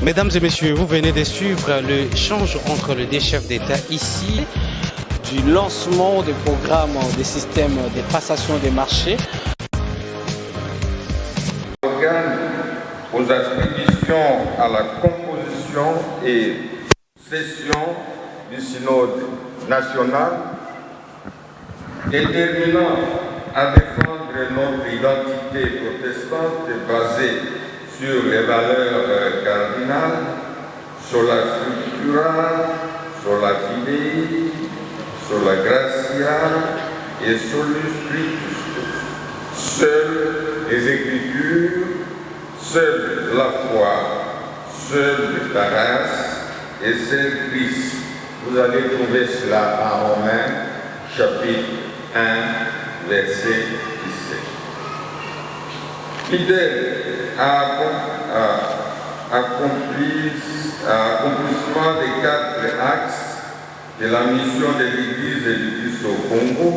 Mesdames et messieurs, vous venez de suivre l'échange entre les deux chefs d'État ici du lancement du programme des systèmes de passation des marchés. Organe aux attributions à la composition et session du synode national, déterminant à défendre notre identité protestante basée sur les valeurs cardinales, sur la scriptura, sur la fidei, sur la gratia et sur le spiritus. Seules les Écritures, seule la foi, seule la grâce et seul Christ. Vous allez trouver cela en Romains, chapitre 1, verset 17. Fidèle à accomplissement des 4 axes de la mission de l'Église et du Christ au Congo,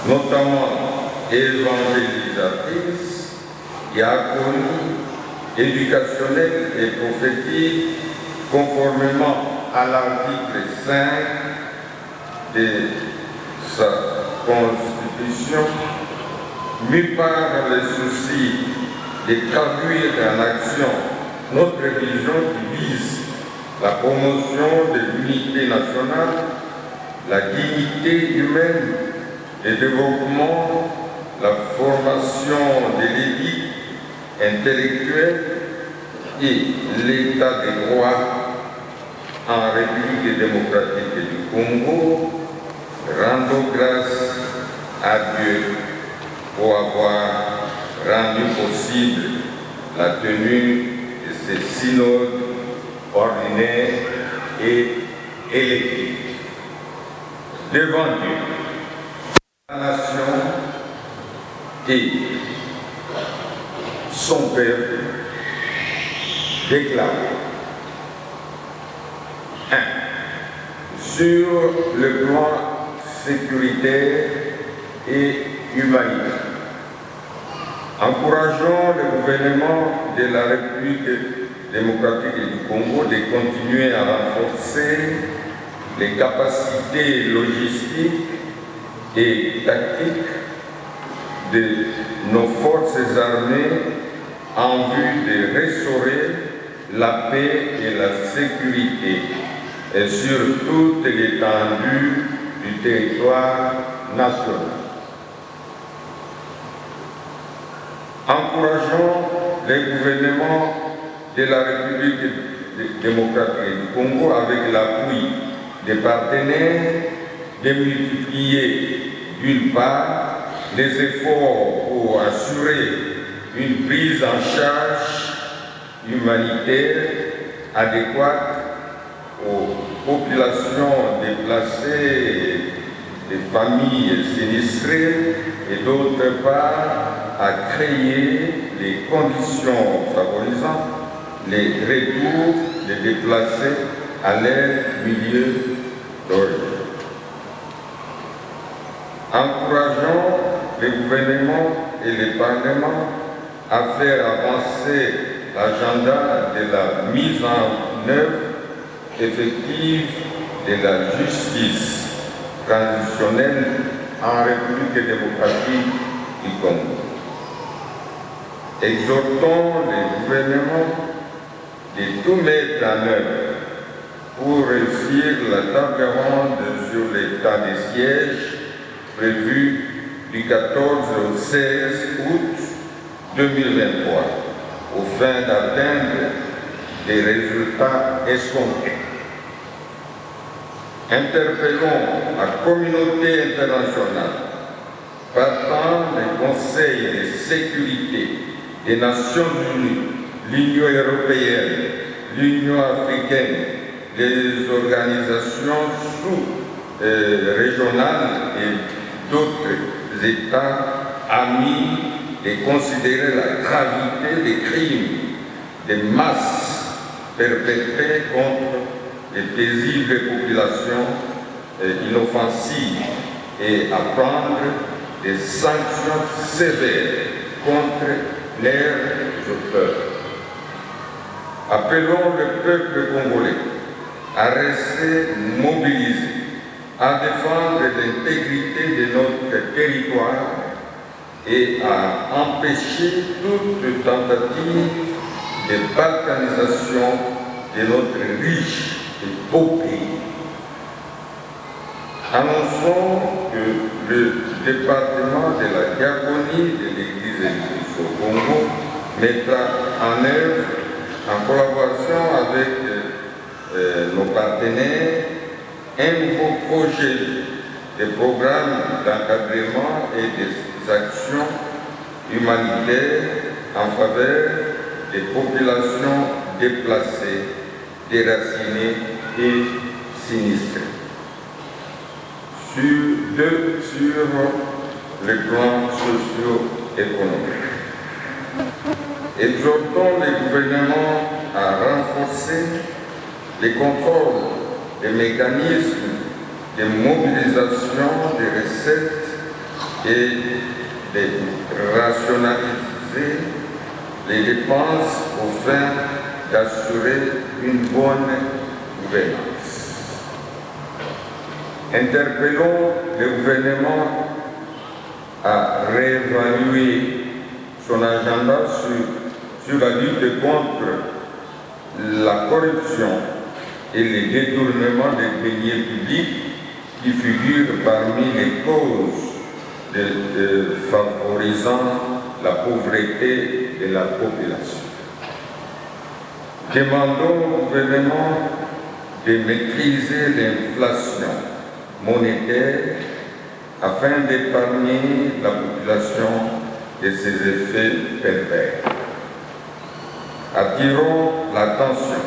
notamment évangélisatrice, diaconie, éducationnelle et prophétique, conformément à l'article 5 de sa Constitution, mis par le souci de traduire en action notre vision qui vise la promotion de l'unité nationale, la dignité humaine, le développement, la formation de l'élite intellectuelle et l'état de droit en République démocratique du Congo, rendons grâce à Dieu pour avoir rendu possible la tenue de ces synodes ordinaires et électifs. Devant Dieu, la nation et son peuple déclarent 1. Sur le plan sécuritaire et humanitaire, encourageons le gouvernement de la République démocratique du Congo de continuer à renforcer les capacités logistiques et tactiques de nos forces armées en vue de restaurer la paix et la sécurité et sur toute l'étendue du territoire national. Encourageons les gouvernements de la République démocratique du Congo avec l'appui des partenaires de multiplier d'une part les efforts pour assurer une prise en charge humanitaire adéquate aux populations déplacées, des familles sinistrées, et d'autre part à créer les conditions favorisant les retours des déplacés à leur milieu d'origine. Encourageons les gouvernements et les parlements à faire avancer l'agenda de la mise en œuvre effective de la justice transitionnelle en République démocratique du Congo. Exhortons les gouvernements de tout mettre en œuvre pour réussir la table ronde sur l'état des sièges prévu du 14 au 16 août 2023, au fin d'atteindre des résultats escomptés. Interpellons la communauté internationale, partant des conseils de sécurité des Nations Unies, l'Union européenne, l'Union africaine, les organisations sous-régionales et d'autres États amis de considérer la gravité des crimes de masse perpétrés contre les paisibles populations inoffensives et à prendre des sanctions sévères contre leurs auteurs. Appelons le peuple congolais à rester mobilisé, à défendre l'intégrité de notre territoire et à empêcher toute tentative de balkanisation de notre riche et beau pays. Annonçons que le département de la diaconie de l'Église du Christ au Congo mettra en œuvre, en collaboration avec nos partenaires, un nouveau projet de programme d'encadrement et des actions humanitaires en faveur des populations déplacées, déracinées et sinistrées. Sur le plan socio-économique. Exhortons les gouvernements à renforcer les contrôles et mécanismes de mobilisation des recettes et de rationaliser les dépenses au fin d'assurer une bonne gouvernance. Interpellons le gouvernement à réévaluer son agenda sur la lutte contre la corruption et les détournements des deniers publics qui figurent parmi les causes favorisant la pauvreté de la population. Demandons au gouvernement de maîtriser l'inflation monétaire afin d'épargner la population de ses effets pervers. Attirons l'attention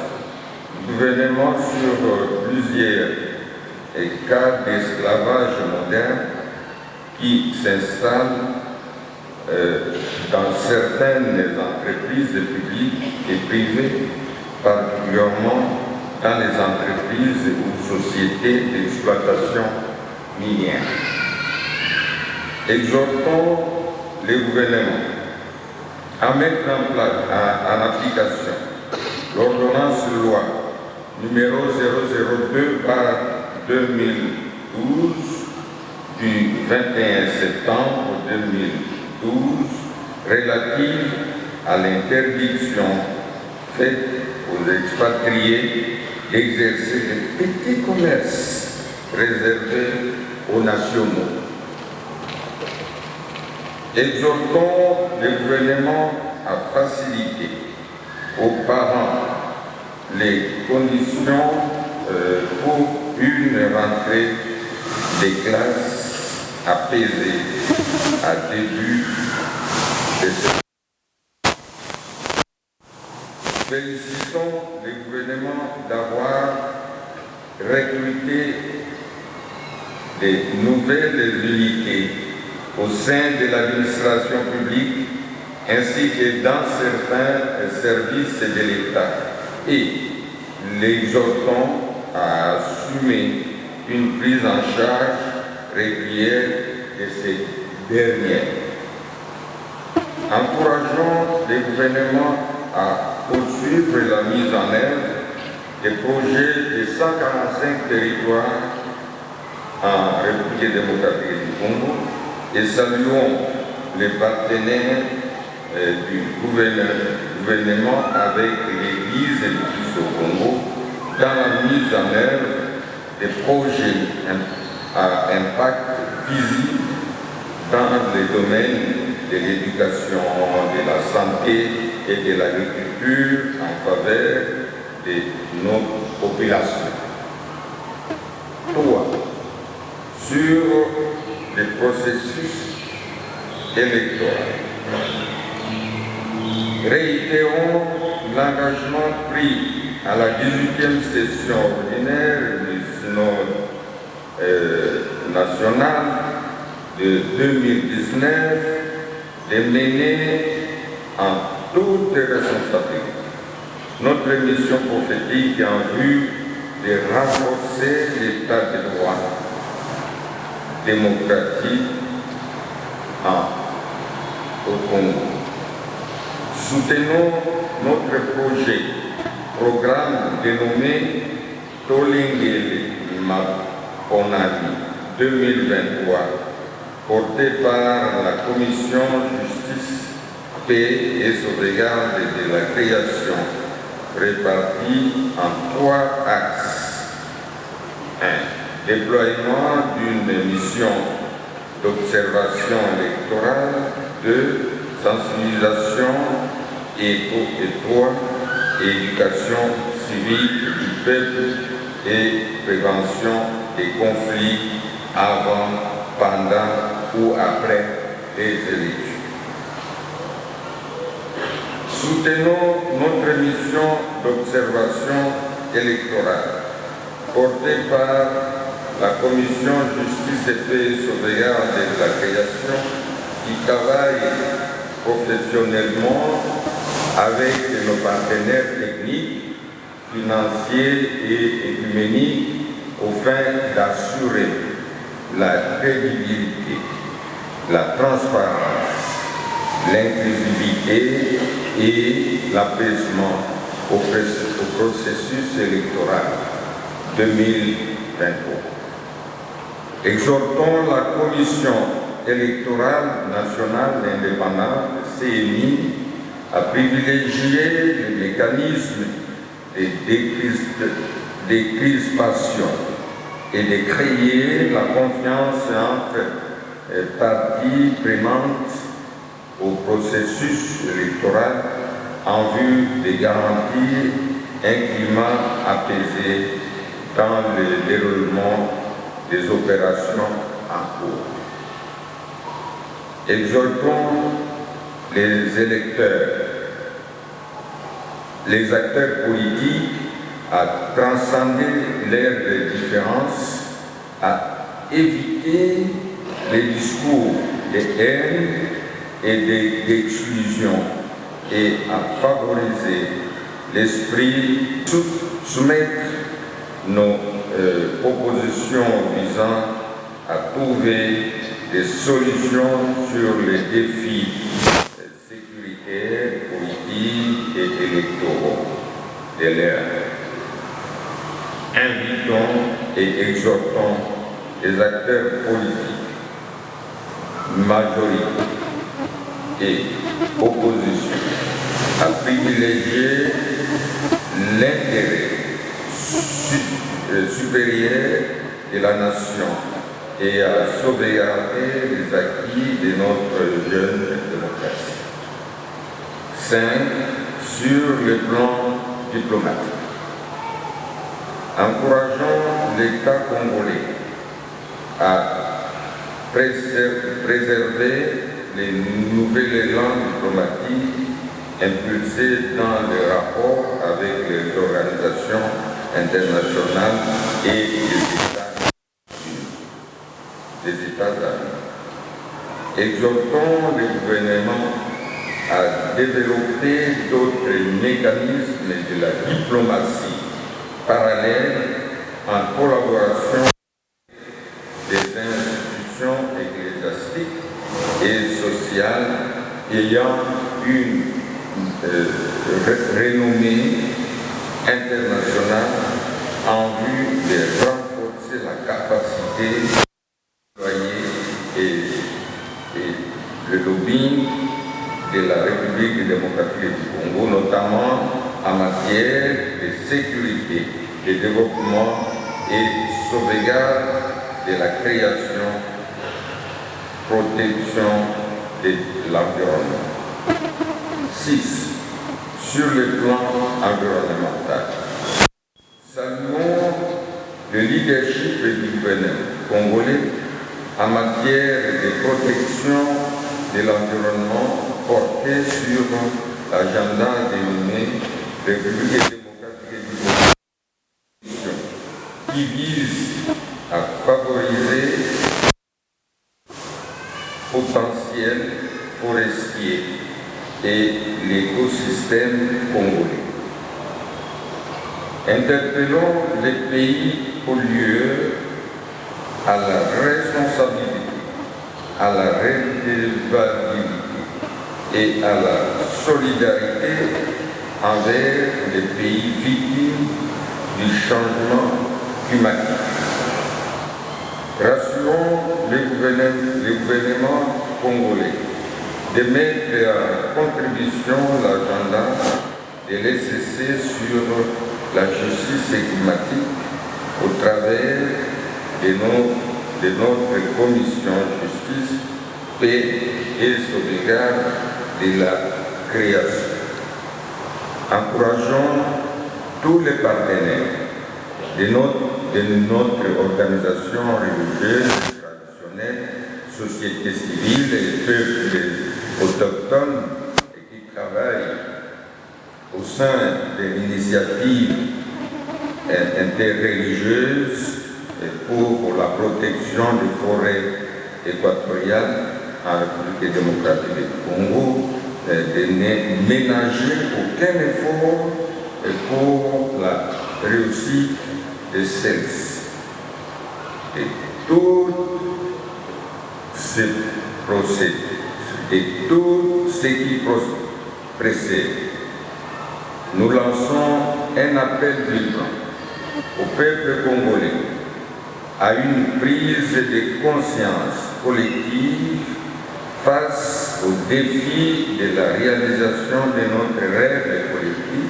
du gouvernement sur plusieurs cas d'esclavage moderne qui s'installent dans certaines entreprises publiques et privées, particulièrement dans les entreprises ou sociétés d'exploitation minière. Exhortons les gouvernements à mettre en application l'ordonnance loi numéro 002/2012 du 21 septembre 2012 relative à l'interdiction faite aux expatriés d'exercer des petits commerces réservés aux nationaux. Exhortons le gouvernement à faciliter aux parents les conditions pour une rentrée des classes apaisée à début de septembre. Félicitons le gouvernement d'avoir recruté de nouvelles unités au sein de l'administration publique ainsi que dans certains services de l'État et l'exhortons à assumer une prise en charge régulière de ces dernières. Encourageons les gouvernements à poursuivre la mise en œuvre des projets de 145 territoires en République démocratique du Congo et saluons les partenaires du gouvernement avec l'Église du Christ au Congo dans la mise en œuvre des projets à impact visible dans les domaines de l'éducation, de la santé et de l'agriculture en faveur de nos populations. 3. Sur le processus électoral. Réitérons l'engagement pris à la 18e session ordinaire du Synode national de 2019 de mener en toute responsabilité notre mission prophétique en vue de renforcer l'état de droit démocratique au Congo. Soutenons notre projet programme dénommé Tolingeli Maponani 2023, porté par la Commission Justice, Paix et Sauvegarde de la Création, répartie en 3 axes. 1. Déploiement d'une mission d'observation électorale. 2. Sensibilisation. Et 3. Éducation civique du peuple et prévention des conflits avant, pendant ou après les élections. Soutenons notre mission d'observation électorale portée par la Commission Justice et Paix et Sauvegarde de la Création qui travaille professionnellement avec nos partenaires techniques, financiers et écuméniques au fin d'assurer la crédibilité, la transparence, l'inclusivité et l'apaisement au processus électoral 2023. Exhortons la Commission électorale nationale indépendante, CNI, à privilégier le mécanisme de décrispation et de créer la confiance entre parties prenantes au processus électoral en vue de garantir un climat apaisé dans le déroulement des opérations en cours. Exhortons les électeurs, les acteurs politiques à transcender leurs différences, à éviter les discours de haine et d'exclusion et à favoriser l'esprit, soumettre nos propositions visant à trouver des solutions sur les défis sécuritaires, politiques et électoraux de l'ère. Invitons et exhortons les acteurs politiques, majorité et opposition, à privilégier l'intérêt supérieur de la nation et à sauvegarder les acquis de notre jeune démocratie. 5. Sur le plan diplomatique, encourageons l'État congolais à préserver les nouvel élan diplomatique impulsé dans les rapports avec les organisations internationales et les États-Unis. Exhortons le gouvernement à développer d'autres mécanismes de la diplomatie parallèle en collaboration des institutions ecclésiastiques et sociales ayant une renommée internationale en vue de renforcer la capacité et le lobbying de la République démocratique du Congo, notamment en matière de sécurité, de développement et sauvegarde de la création, protection de l'environnement. 6. Sur le plan environnemental, saluons le leadership du gouvernement congolais en matière de protection de l'environnement porté sur l'agenda dénommé République démocratique du Congo, qui vise à favoriser le potentiel forestier et l'écosystème congolais. Interpellons les pays pollueurs à la responsabilité, à la redevabilité et à la solidarité envers les pays victimes du changement climatique. Rassurons les gouvernements congolais de mettre à contribution l'agenda de l'ECC sur la justice climatique au travers de notre commission justice, paix et sauvegarde de la création. Encourageons tous les partenaires de notre organisation religieuse traditionnelle, société civile et peuples autochtones et qui travaillent au sein de l'initiative interreligieuse pour la protection des forêts équatoriales en République démocratique du Congo, de ne ménager aucun effort pour la réussite de celle-ci. Et tout ce procédé, et tout ce qui précède, nous lançons un appel vibrant au peuple congolais à une prise de conscience collective face au défi de la réalisation de notre rêve collectif.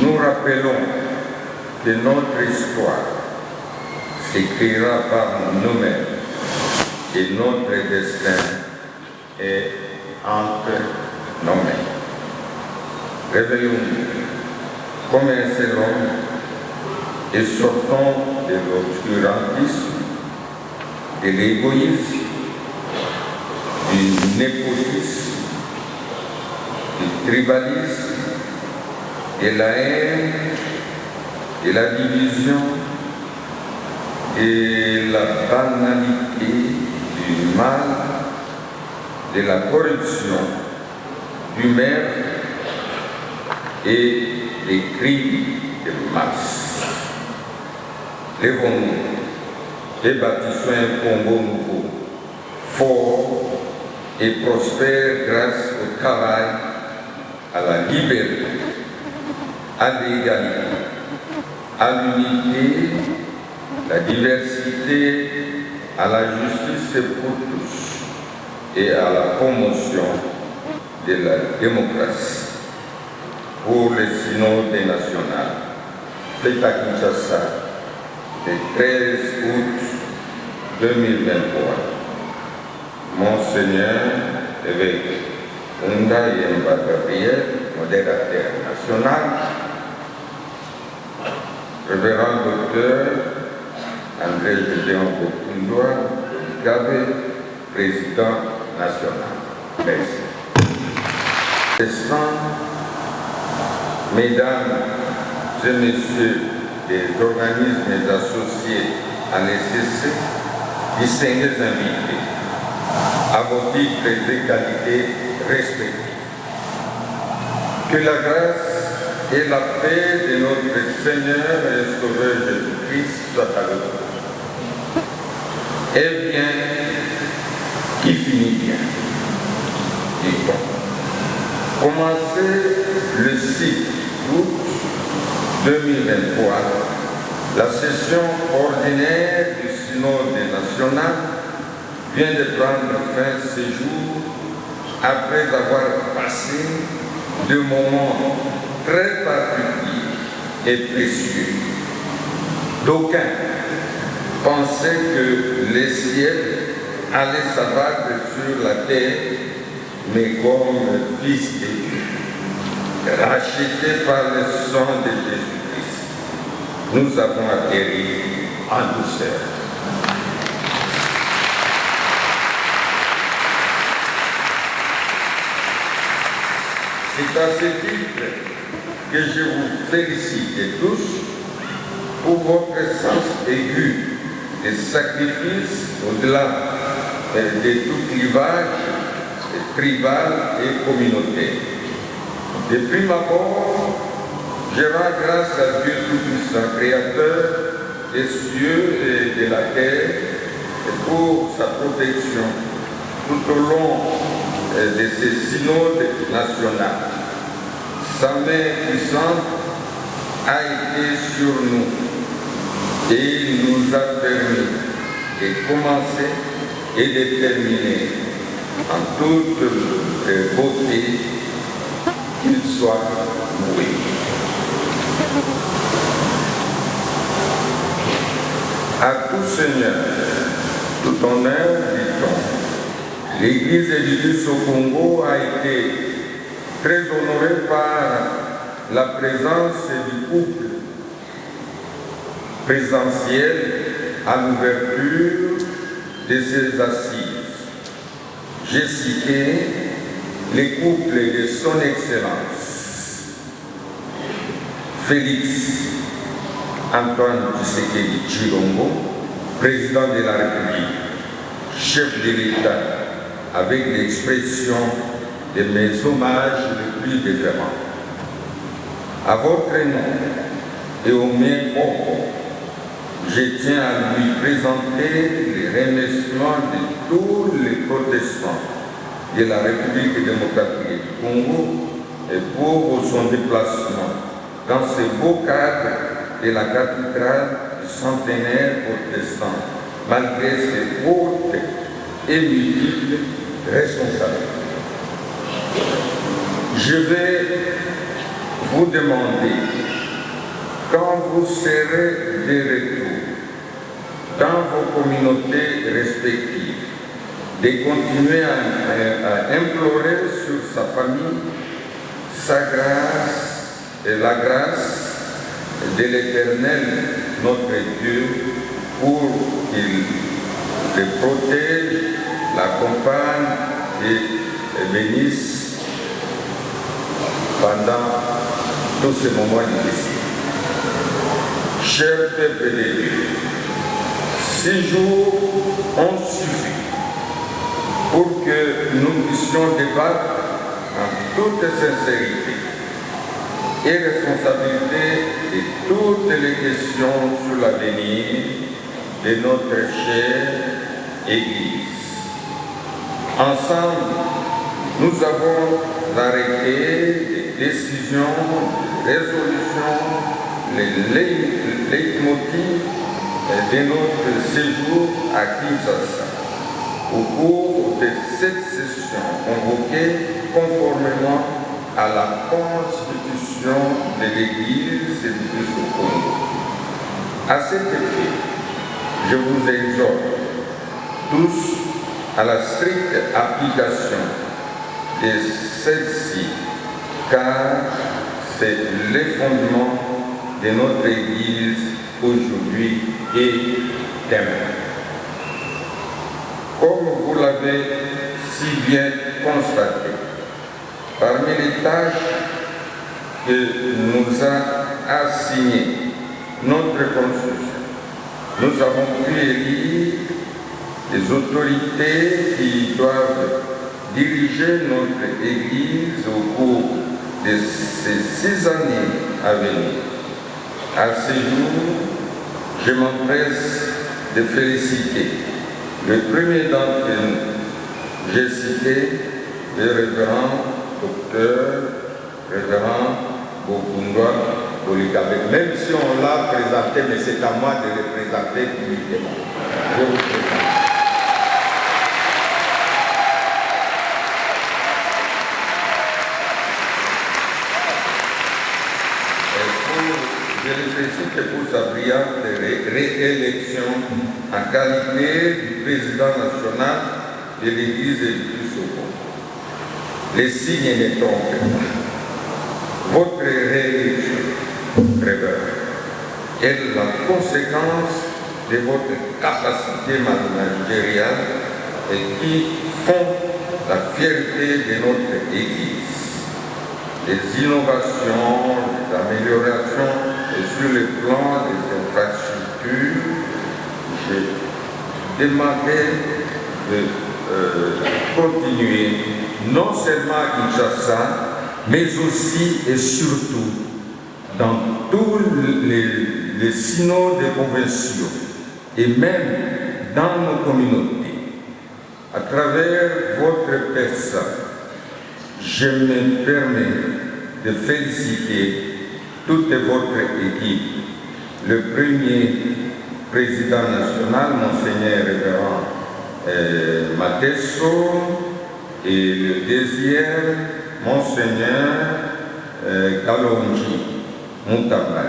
Nous rappelons que notre histoire s'écrira par nous-mêmes et notre destin est entre nos mains. Réveillons-nous comme un seul homme et sortons de l'obscurantisme, de l'égoïsme, du népotisme, du tribalisme, de la haine, de la division, de la banalité du mal, de la corruption, du meurtre et des crimes de masse. Lèvons-nous et bâtissons un Congo nouveau, fort et prospère grâce au travail, à la liberté, à l'égalité, à l'unité, la diversité, à la justice pour tous et à la promotion de la démocratie. Pour le synode national, fait à Kinshasa, le 13 août 2023, Monseigneur évêque Ounda Yemba Gabriel, modérateur national, révérend docteur André Gédéon Bokundoa, Gabe, président national. Merci. Mesdames et messieurs des organismes associés à l'ECC, distingués invités, à vos titres et qualités respectifs. Que la grâce et la paix de notre Seigneur et Sauveur Jésus-Christ soient avec vous. Et bien, qui finit bien, dit-on. Commencez le 6 août 2023, la session ordinaire du synode national vient de prendre fin ce jour après avoir passé deux moments très particuliers et précieux. D'aucuns pensaient que les ciels allaient s'abattre sur la terre, mais comme fils de Dieu, rachetés par le sang de Jésus-Christ, nous avons atterri en douceur. C'est à ce titre que je vous félicite tous pour votre sens aigu des sacrifices au-delà de tout clivage tribal et communautaire. Depuis ma mort, je rends grâce à Dieu Tout-Puissant, Créateur des cieux et de la terre, pour sa protection tout au long de ces synodes nationaux. sa main puissante a été sur nous et nous a permis de commencer et de terminer en toute beauté, qu'il soit loué. À tout Seigneur, tout honneur, dit-on, l'Église éditée au Congo a été très honorée par la présence du couple présentiel à l'ouverture de ses assises. J'ai cité les couples de son Excellence Félix Antoine Tshisekedi Tshilombo, président de la République, chef de l'État, avec l'expression de mes hommages les plus déférents. À votre nom et au mien propre, je tiens à lui présenter les remerciements de tous les protestants de la République démocratique du Congo et pour son déplacement dans ce beau cadre de la cathédrale du centenaire protestant, malgré ses hautes et multiples responsabilités. Je vais vous demander, quand vous serez de retour dans vos communautés respectives, de continuer à implorer sur sa famille sa grâce et la grâce de l'Éternel, notre Dieu, pour qu'il le protège, l'accompagne et bénisse pendant tous ces moments difficiles. Cher peuple de Dieu, 6 jours ont suffi pour que nous puissions débattre en toute sincérité et responsabilité de toutes les questions sur l'avenir de notre chère Église. Ensemble, nous avons arrêté des décisions, des résolutions, les leitmotifs de notre séjour à Kinshasa au cours de cette session convoquée conformément à la constitution de l'Église et du Congo. À cet effet, je vous exhorte tous à la stricte application de celle-ci, car c'est le fondement de notre Église aujourd'hui et demain. Comme vous l'avez si bien constaté, parmi les tâches que nous a assignées notre Constitution, nous avons pu élire des autorités qui doivent diriger notre Église au cours de ces 6 années à venir. À ce jour, je m'empresse de féliciter le premier d'entre nous. J'ai cité le révérend docteur, révérend Bokundwa Bolikabe, même si on l'a présenté, mais c'est à moi de le présenter publiquement. Je vous présente. Je le félicite pour sa brillante réélection en qualité du président national de l'Église et du Congo. Les signes ne trompent pas. Votre réélection, révérend, est la conséquence de votre capacité managériale et qui font la fierté de notre Église. Les innovations, les améliorations et sur le plan des infrastructures, je demandais de continuer non seulement à Kinshasa, mais aussi et surtout dans tous les synodes provinciaux et même dans nos communautés. À travers votre personne, je me permets de féliciter toute votre équipe. Le premier président national, Monseigneur Révérend Matesso, et le deuxième, Monseigneur Kalonji Moutamba.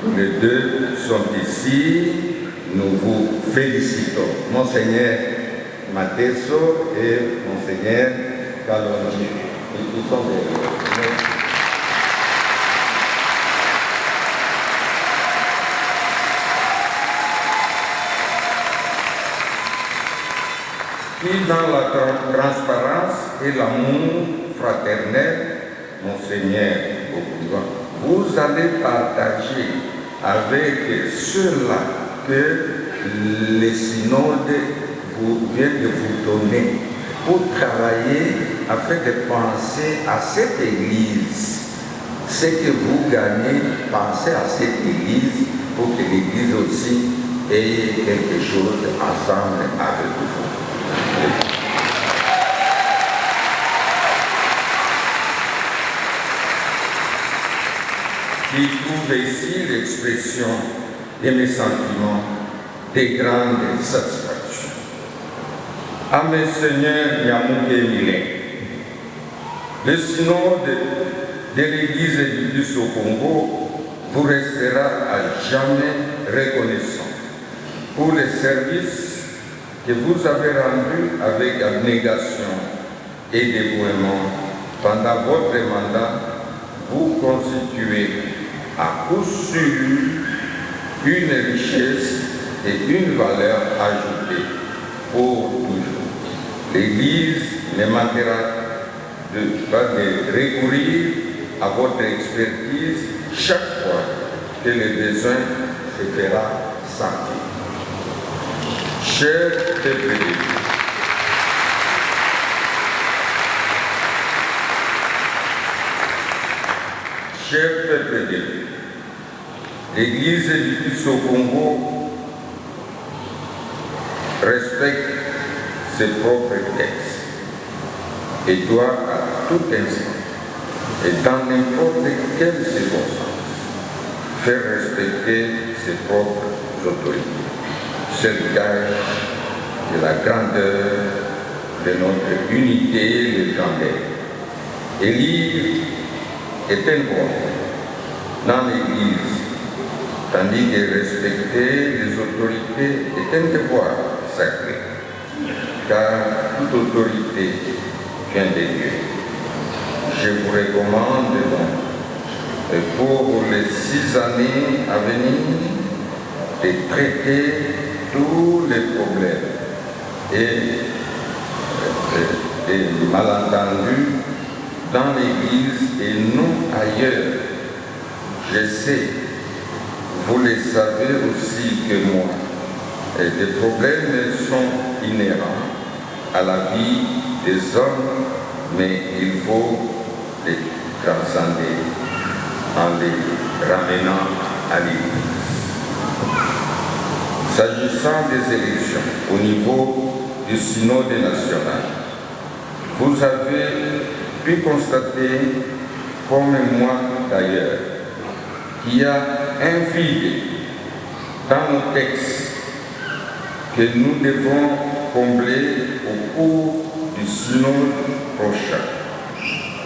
Tous les deux sont ici. Nous vous félicitons. Monseigneur Matesso et Monseigneur Kalonji. Ils sont qui dans la transparence et l'amour fraternel, Monseigneur Okuba, vous allez partager avec ceux-là que les synodes viennent de vous donner pour travailler afin de penser à cette Église. Ce que vous gagnez, pensez à cette Église pour que l'Église aussi ait quelque chose ensemble avec vous. Qui trouve ici l'expression de mes sentiments de grande satisfaction. À mes seigneurs Yamouké Milé, le synode de l'Église du Plus au Congo vous restera à jamais reconnaissant pour les services que vous avez rendus avec abnégation et dévouement pendant votre mandat. Vous constituez à coup sûr une richesse et une valeur ajoutée pour toujours. L'Église ne manquera pas de recourir à votre expertise chaque fois que le besoin se fera sentir. Chers peuple, chers peuple, l'Église du Plus au Congo respecte ses propres textes et doit à tout instant et dans n'importe quelle circonstance faire respecter ses propres autorités. C'est le gage de la grandeur de notre unité légendaire. Élire est un droit dans l'Église, tandis que respecter les autorités est un devoir sacré, car toute autorité vient de Dieu. Je vous recommande donc, pour les 6 années à venir, de traiter tous les problèmes et malentendus dans l'Église et non ailleurs. Je sais, vous le savez aussi que moi, des problèmes sont inhérents à la vie des hommes, mais il faut les transcender en les ramenant à l'Église. S'agissant des élections au niveau du synode national, vous avez pu constater, comme moi d'ailleurs, qu'il y a un vide dans nos textes que nous devons combler au cours du synode prochain.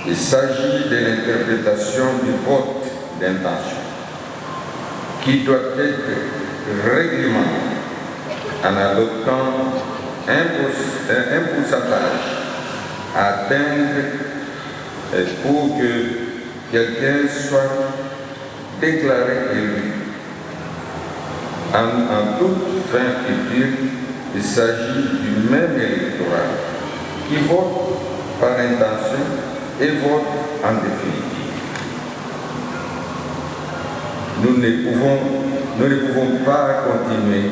Il s'agit de l'interprétation du vote d'intention qui doit être réglementé en adoptant un pourcentage à atteindre pour que quelqu'un soit déclaré élu. En toute fin utile, il s'agit du même électorat qui vote par intention et vote en définitive. Nous ne pouvons pas continuer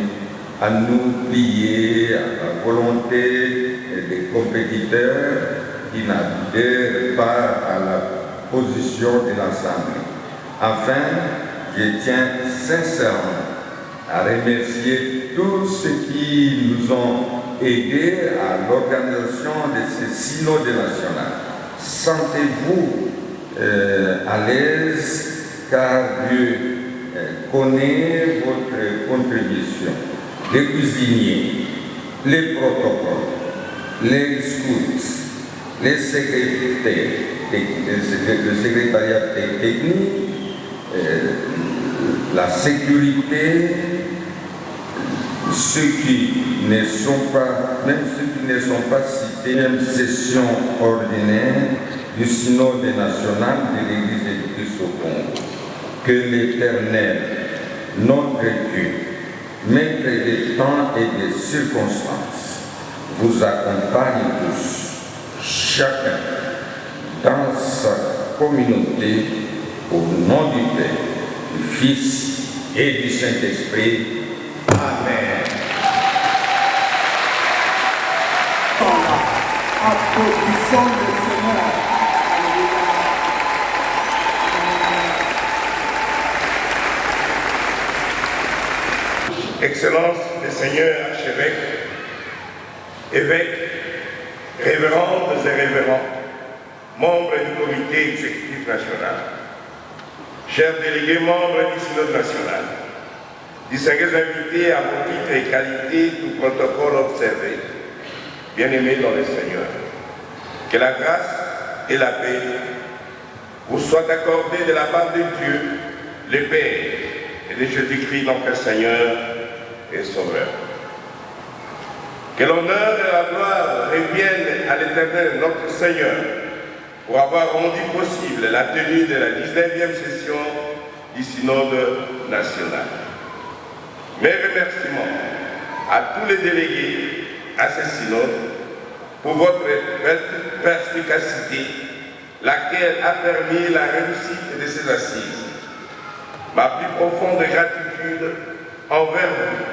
à nous plier à la volonté des compétiteurs qui n'adhèrent pas à la position de l'Assemblée. Enfin, je tiens sincèrement à remercier tous ceux qui nous ont aidés à l'organisation de ce synode national. Sentez-vous à l'aise car Dieu connaît votre contribution. Les cuisiniers, les protocoles, les scouts, les secrétaires, le secrétariat technique, la sécurité, ceux qui ne sont pas, même ceux qui ne sont pas cités, même session ordinaire du synode national de l'Église du Christ au Congo. Que l'Éternel, notre Dieu, maître des temps et des circonstances, vous accompagne tous, chacun dans sa communauté, au nom du Père, du Fils et du Saint-Esprit. Amen. Applaudissons le Seigneur. Excellence des seigneurs archevêques, évêques, révérendes et révérends, membres du comité exécutif national, chers délégués membres du synode national, distingués invités à vos titres et qualités, tout protocole observé, bien-aimés dans le Seigneur, que la grâce et la paix vous soient accordées de la part de Dieu, le Père, et de Jésus-Christ, notre Seigneur et Sauveur. Que l'honneur et la gloire reviennent à l'Éternel, notre Seigneur, pour avoir rendu possible la tenue de la 19e session du Synode national. Mes remerciements à tous les délégués à ce synode pour votre perspicacité, laquelle a permis la réussite de ces assises. Ma plus profonde gratitude envers vous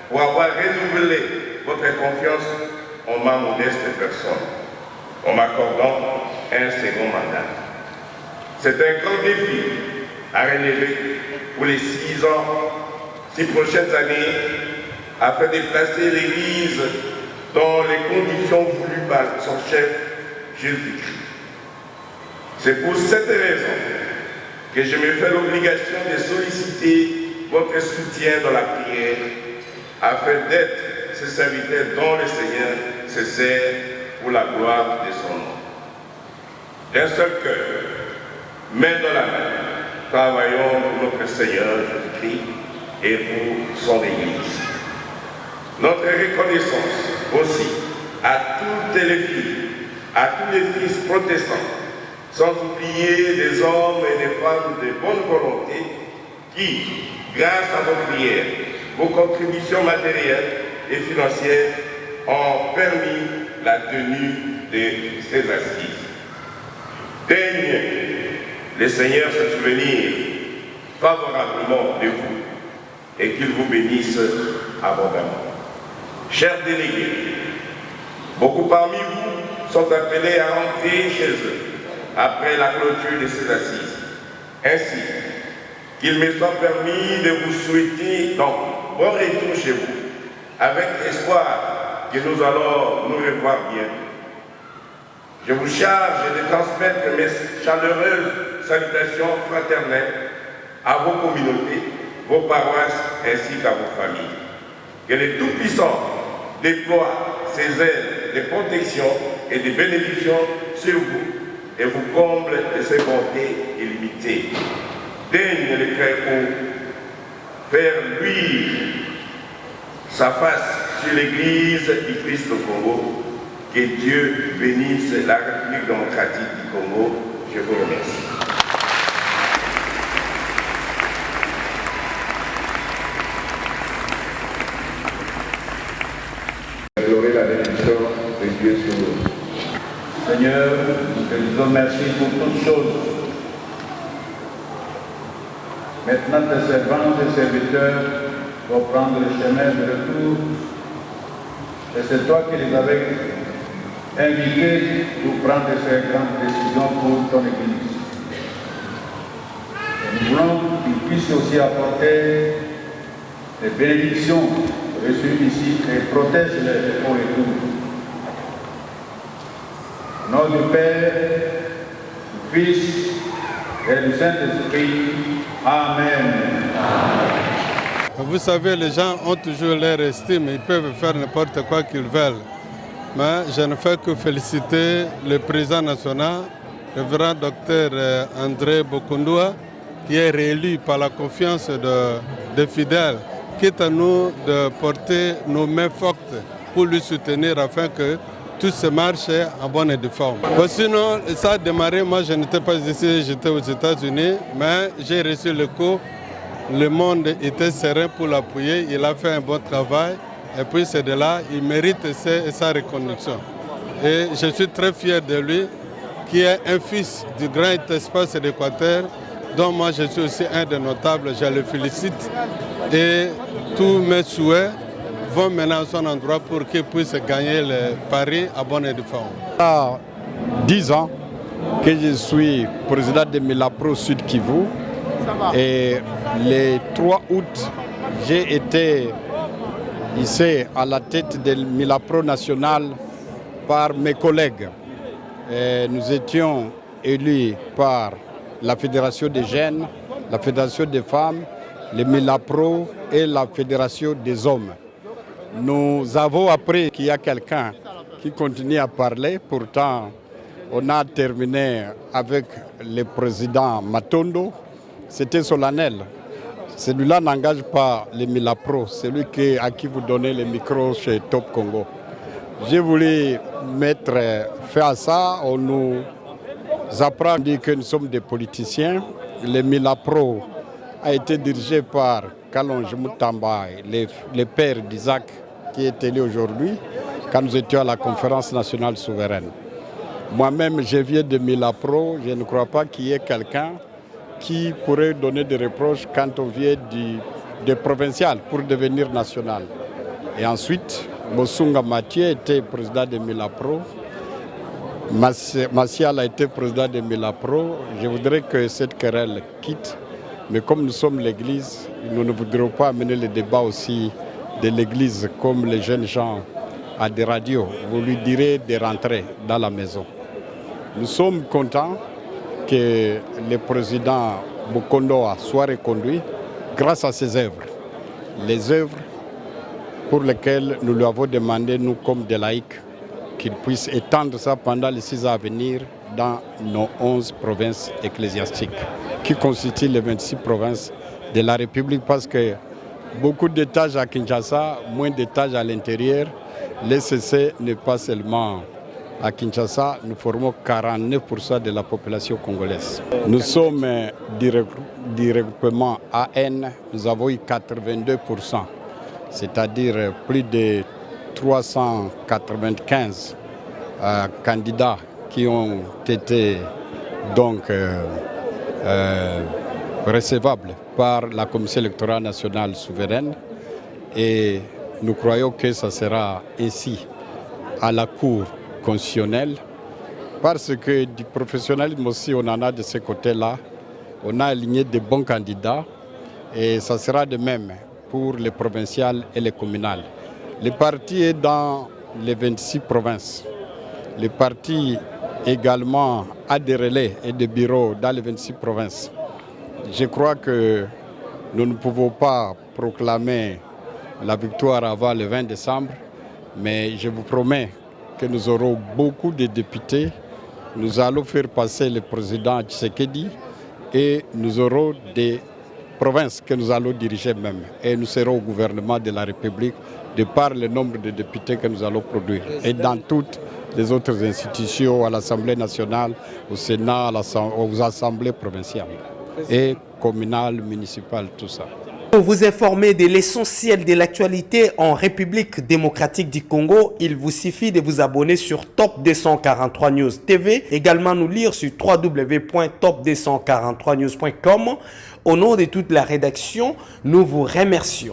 pour avoir renouvelé votre confiance en ma modeste personne, en m'accordant un second mandat. C'est un grand défi à relever pour les 6 prochaines années, afin de placer l'Église dans les conditions voulues par son chef Jésus-Christ. C'est pour cette raison que je me fais l'obligation de solliciter votre soutien dans la prière, afin d'être ce serviteur dont le Seigneur se sert pour la gloire de son nom. D'un seul cœur, main dans la main, travaillons pour notre Seigneur Jésus-Christ et pour son Église. Notre reconnaissance aussi à toutes les filles, à tous les fils protestants, sans oublier des hommes et des femmes de bonne volonté qui, grâce à vos prières, vos contributions matérielles et financières, ont permis la tenue de ces assises. Daigne le Seigneur se souvenir favorablement de vous et qu'il vous bénisse abondamment. Chers délégués, beaucoup parmi vous sont appelés à rentrer chez eux après la clôture de ces assises. Ainsi, qu'il me soit permis de vous souhaiter donc bon retour chez vous, avec espoir que nous allons nous revoir bientôt. Je vous charge de transmettre mes chaleureuses salutations fraternelles à vos communautés, vos paroisses ainsi qu'à vos familles. Que le Tout-Puissant déploie ses ailes de protection et de bénédiction sur vous et vous comble de ses bontés illimitées. Daigne le Très-Haut faire luire sa face sur l'Église du Christ au Congo. Que Dieu bénisse la République démocratique du Congo. Je vous remercie. Implorer la bénédiction de Dieu sur nous. Seigneur, nous te disons merci pour toutes choses. Maintenant, tes servants, tes serviteurs vont prendre le chemin de retour. Et c'est toi qui les avais invités pour prendre ces grandes décisions pour ton Église. Et nous voulons qu'ils puissent aussi apporter les bénédictions reçues ici et protège-les pour les tout. Au nom du Père, du Fils et du Saint-Esprit. Amen. Vous savez, les gens ont toujours leur estime, ils peuvent faire n'importe quoi qu'ils veulent. Mais je ne fais que féliciter le président national, le révérend docteur André Bokondoua, qui est réélu par la confiance des fidèles, quitte à nous de porter nos mains fortes pour lui soutenir afin que tout se marche en bonne et due forme. Bon, sinon, ça a démarré, moi je n'étais pas ici, j'étais aux États-Unis, mais j'ai reçu le coup. Le monde était serein pour l'appuyer, il a fait un bon travail et puis c'est de là, il mérite sa reconnaissance. Et je suis très fier de lui, qui est un fils du grand espace d'Équateur, dont moi je suis aussi un des notables, je le félicite. Et tous mes souhaits vont maintenant à son endroit pour qu'il puisse gagner le pari à bonne et due forme. Il y a 10 ans que je suis président de Milapro Sud Kivu. Et le 3 août, j'ai été ici à la tête de Milapro National par mes collègues. Et nous étions élus par la Fédération des jeunes, la Fédération des femmes, le Milapro et la Fédération des hommes. Nous avons appris qu'il y a quelqu'un qui continue à parler. Pourtant, on a terminé avec le président Matondo. C'était solennel. Celui-là n'engage pas les Milapro, celui à qui vous donnez le micro chez Top Congo. J'ai voulu mettre fin à ça. On nous apprend que nous sommes des politiciens. Le Milapro a été dirigé par Kalonji Mutamba, le père d'Isaac, qui est élu aujourd'hui, quand nous étions à la conférence nationale souveraine. Moi-même, je viens de Milapro. Je ne crois pas qu'il y ait quelqu'un qui pourrait donner des reproches quand on vient de provincial pour devenir national. Et ensuite, Bosunga Mathieu était président de Milapro. Massial a été président de Milapro. Je voudrais que cette querelle quitte. Mais comme nous sommes l'Église, nous ne voudrions pas amener le débat aussi de l'Église comme les jeunes gens à des radios. Vous lui direz de rentrer dans la maison. Nous sommes contents que le président Bokondoa soit reconduit grâce à ses œuvres. Les œuvres pour lesquelles nous lui avons demandé, nous comme des laïcs, qu'il puisse étendre ça pendant les 6 ans à venir dans nos 11 provinces ecclésiastiques, qui constituent les 26 provinces de la République, parce que beaucoup d'étages à Kinshasa, moins d'étages à l'intérieur. L'ECC n'est pas seulement à Kinshasa, nous formons 49% de la population congolaise. Nous sommes du regroupement AN, nous avons eu 82%, c'est-à-dire plus de 395 candidats qui ont été donc recevables par la Commission électorale nationale souveraine, et nous croyons que ça sera ainsi à la Cour constitutionnelle, parce que du professionnalisme aussi on en a de ce côté-là. On a aligné de bons candidats et ça sera de même pour les provinciales et les communales. Le parti est dans les 26 provinces. Le parti également a des relais et des bureaux dans les 26 provinces. Je crois que nous ne pouvons pas proclamer la victoire avant le 20 décembre, mais je vous promets que nous aurons beaucoup de députés. Nous allons faire passer le président Tshisekedi et nous aurons des provinces que nous allons diriger même. Et nous serons au gouvernement de la République de par le nombre de députés que nous allons produire. Et dans toutes les autres institutions, à l'Assemblée nationale, au Sénat, aux assemblées provinciales et communales, municipales, tout ça. Pour vous informer de l'essentiel de l'actualité en République démocratique du Congo, il vous suffit de vous abonner sur Top 243 News TV. Également nous lire sur www.top243news.com. Au nom de toute la rédaction, nous vous remercions.